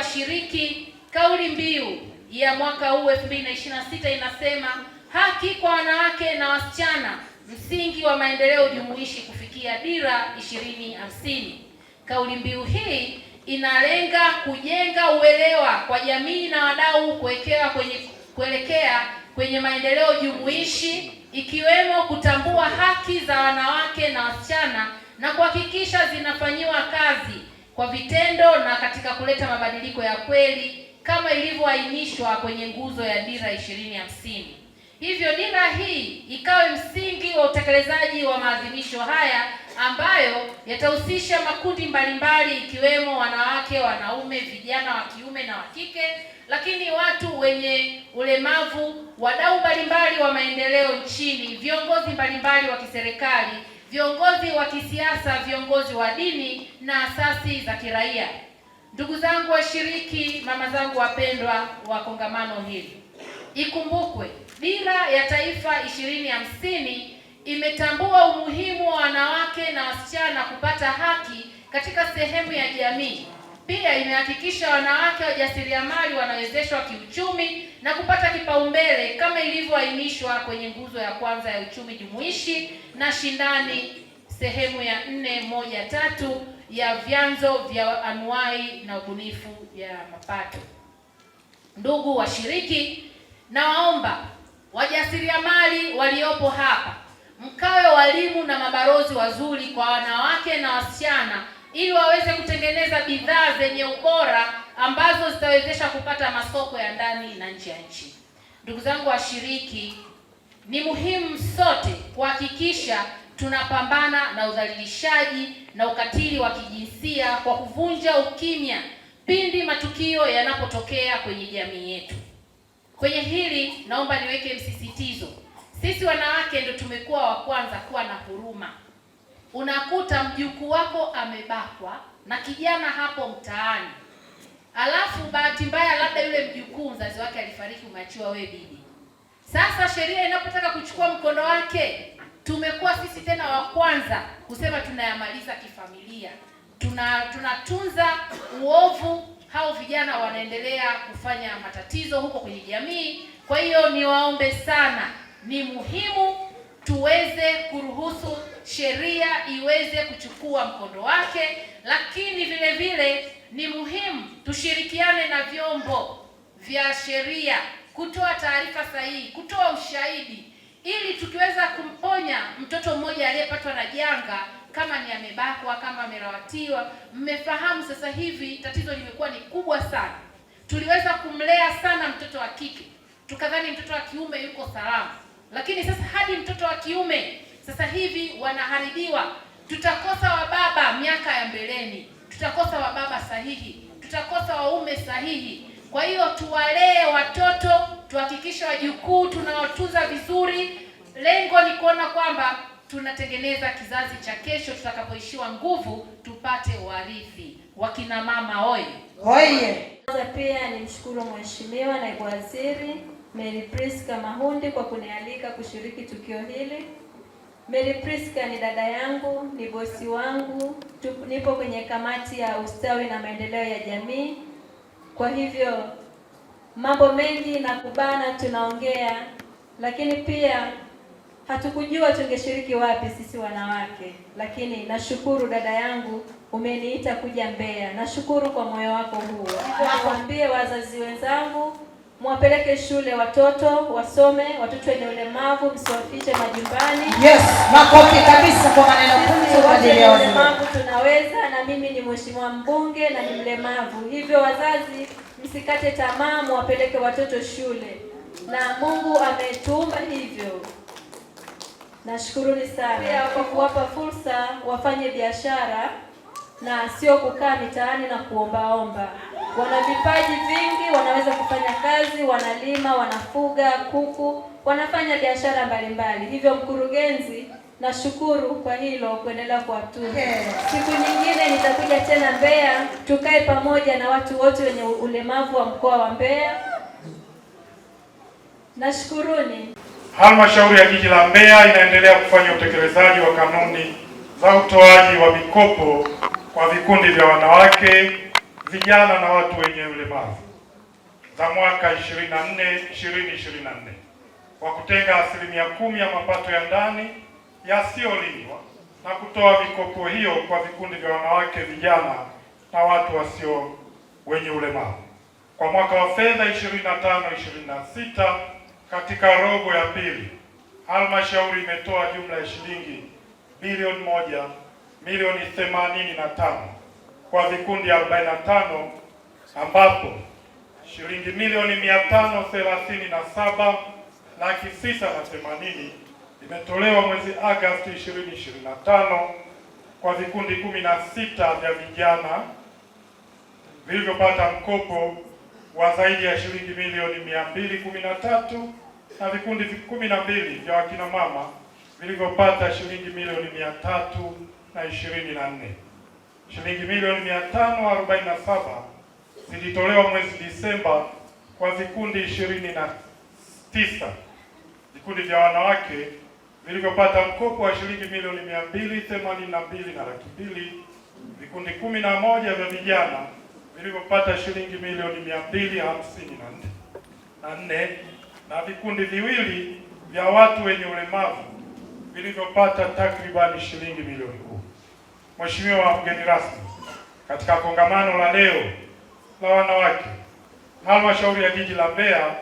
washiriki, kauli mbiu ya mwaka huu 2026 inasema haki kwa wanawake na wasichana, msingi wa maendeleo jumuishi kufikia dira 2050. Kauli mbiu hii inalenga kujenga uelewa kwa jamii na wadau kuelekea kwenye maendeleo jumuishi, ikiwemo kutambua haki za wanawake na wasichana na kuhakikisha zinafanyiwa kazi kwa vitendo na katika kuleta mabadiliko ya kweli kama ilivyoainishwa kwenye nguzo ya dira 2050. Hivyo dira hii ikawe msingi wa utekelezaji wa maadhimisho haya ambayo yatahusisha makundi mbalimbali ikiwemo wanawake, wanaume, vijana wa kiume na wa kike, lakini watu wenye ulemavu, wadau mbalimbali wa maendeleo nchini, viongozi mbalimbali wa kiserikali, viongozi wa kisiasa, viongozi wa dini na asasi za kiraia. Ndugu zangu washiriki, mama zangu wapendwa wa kongamano hili, ikumbukwe dira ya taifa 2050 imetambua umuhimu wa wanawake na wasichana kupata haki katika sehemu ya jamii. Pia imehakikisha wanawake wajasiriamali wanawezeshwa kiuchumi na kupata kipaumbele kama ilivyoainishwa kwenye nguzo ya kwanza ya uchumi jumuishi na shindani sehemu ya 4.1.3 ya vyanzo vya anuai na ubunifu ya mapato. Ndugu washiriki, nawaomba wajasiriamali waliopo hapa mkawe walimu na mabalozi wazuri kwa wanawake na wasichana ili waweze kutengeneza bidhaa zenye ubora ambazo zitawezesha kupata masoko ya ndani na nje ya nchi. Ndugu zangu washiriki, ni muhimu sote kuhakikisha tunapambana na udhalilishaji na ukatili wa kijinsia kwa kuvunja ukimya pindi matukio yanapotokea kwenye jamii yetu. Kwenye hili naomba niweke msisitizo. Sisi wanawake ndio tumekuwa wa kwanza kuwa na huruma. Unakuta mjukuu wako amebakwa na kijana hapo mtaani, alafu bahati mbaya labda yule mjukuu mzazi wake alifariki, umeachiwa wewe bibi. Sasa sheria inapotaka kuchukua mkondo wake, tumekuwa sisi tena wa kwanza kusema tunayamaliza kifamilia, tunatunza uovu, hao vijana wanaendelea kufanya matatizo huko kwenye jamii. Kwa hiyo niwaombe sana, ni muhimu tuweze kuruhusu sheria iweze kuchukua mkondo wake, lakini vile vile ni muhimu tushirikiane na vyombo vya sheria kutoa taarifa sahihi, kutoa ushahidi, ili tukiweza kumponya mtoto mmoja aliyepatwa na janga, kama ni amebakwa, kama amelawatiwa. Mmefahamu sasa hivi tatizo limekuwa ni kubwa sana. Tuliweza kumlea sana mtoto wa kike, tukadhani mtoto wa kiume yuko salama, lakini sasa hadi mtoto wa kiume sasa hivi wanaharibiwa. Tutakosa wababa miaka ya mbeleni, tutakosa wababa sahihi, tutakosa waume sahihi. Kwa hiyo tuwalee watoto, tuhakikishe wajukuu tunawatunza vizuri. Lengo ni kuona kwamba tunatengeneza kizazi cha kesho, tutakapoishiwa nguvu tupate warithi. Wakina mama oye! Oye! Pia nimshukuru Mheshimiwa Naibu Waziri Mary Priska Mahundi kwa kunialika kushiriki tukio hili. Mary Priska ni dada yangu, ni bosi wangu, nipo kwenye kamati ya ustawi na maendeleo ya jamii. Kwa hivyo mambo mengi na kubana tunaongea, lakini pia hatukujua tungeshiriki wapi sisi wanawake. Lakini nashukuru dada yangu umeniita kuja Mbeya. Nashukuru kwa moyo wako huo. Niwaambie wazazi wenzangu, mwapeleke shule watoto wasome, watoto wenye ulemavu msiwafiche majumbani. Yes, makofi kabisa kwa maneno kumi kwa ajili ya ulemavu tunaweza, na mimi ni mheshimiwa mbunge na ni mlemavu. Hivyo wazazi msikate tamaa, mwapeleke watoto shule. Na Mungu ametuumba hivyo. Nashukuruni sana pia kwa kuwapa fursa wafanye biashara na sio kukaa mitaani na kuombaomba. Wana vipaji vingi, wanaweza kufanya kazi, wanalima, wanafuga kuku, wanafanya biashara mbalimbali. Hivyo mkurugenzi, nashukuru kwa hilo, kuendelea kuwatunza. Siku nyingine nitakuja tena Mbeya, tukae pamoja na watu wote wenye ulemavu wa mkoa wa Mbeya. Nashukuruni. Halmashauri ya Jiji la Mbeya inaendelea kufanya utekelezaji wa kanuni za utoaji wa mikopo kwa vikundi vya wanawake, vijana na watu wenye ulemavu za mwaka 2024 kwa kutenga 10% ya mapato ya ndani yasiyolindwa na kutoa mikopo hiyo kwa vikundi vya wanawake, vijana na watu wasio wenye ulemavu. Kwa mwaka wa fedha 25-26 katika robo ya pili, halmashauri imetoa jumla ya shilingi bilioni 1,085,000 kwa vikundi 45, ambapo shilingi milioni 537,680,000 imetolewa mwezi Agosti 2025 kwa vikundi 16 vya vijana vilivyopata mkopo wa zaidi ya shilingi milioni 213 na vikundi 12 vya wakina mama vilivyopata shilingi milioni 324. Shilingi milioni 547 zilitolewa mwezi Disemba kwa vikundi 29 vikundi vya wanawake vilivyopata mkopo wa shilingi milioni 282,200,000, vikundi 11 vya vijana vilivyopata shilingi milioni 254 na vikundi viwili vya watu wenye ulemavu vilivyopata takribani shilingi milioni 10. Mheshimiwa mgeni rasmi, katika kongamano la leo la wanawake, halmashauri ya jiji la Mbeya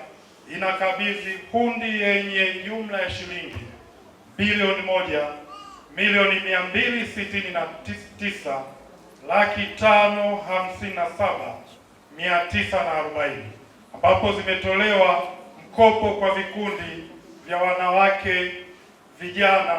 inakabidhi hundi yenye jumla ya shilingi bilioni 1,269,557,940 ambapo zimetolewa mkopo kwa vikundi vya wanawake, vijana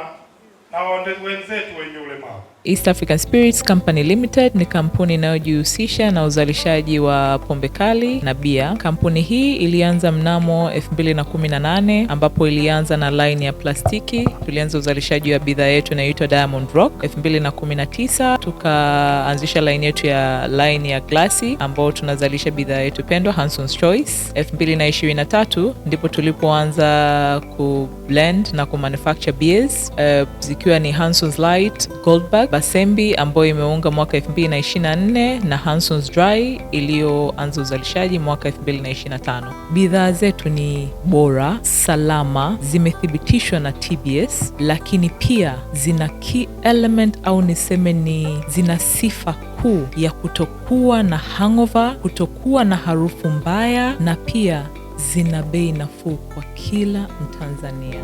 na wenzetu wenye ulemavu. East African Spirits Company Limited ni kampuni inayojihusisha na uzalishaji wa pombe kali na bia. Kampuni hii ilianza mnamo 2018 ambapo ilianza na line ya plastiki. Tulianza uzalishaji wa bidhaa yetu inayoitwa Diamond Rock. 2019 tukaanzisha line yetu ya line ya glasi ambao tunazalisha bidhaa yetu pendwa Hanson's Choice. 2023 ndipo tulipoanza ku blend na ku manufacture beers zikiwa ni Hanson's Light, Goldberg, Basembi ambayo imeunga mwaka 2024 na Hanson's Dry iliyoanza uzalishaji mwaka 2025. Bidhaa zetu ni bora, salama, zimethibitishwa na TBS, lakini pia zina key element au niseme ni zina sifa kuu ya kutokuwa na hangover, kutokuwa na harufu mbaya, na pia zina bei nafuu kwa kila Mtanzania.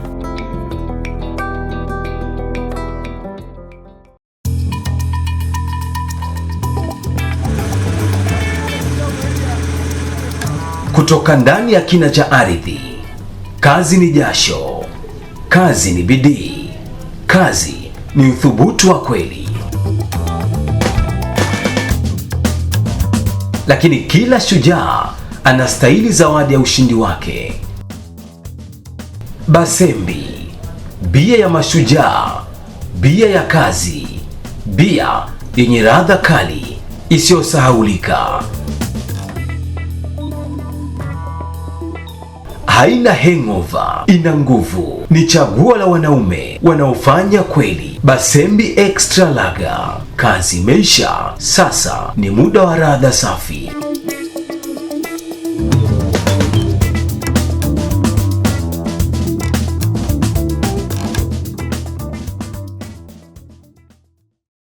Kutoka ndani ya kina cha ardhi, kazi ni jasho, kazi ni bidii, kazi ni uthubutu wa kweli. Lakini kila shujaa anastahili zawadi ya ushindi wake. Basembi, bia ya mashujaa, bia ya kazi, bia yenye ladha kali isiyosahaulika. Haina hangover, ina nguvu. Ni chaguo la wanaume wanaofanya kweli. Basembi Extra Lager, kazi imeisha, sasa ni muda wa ladha safi.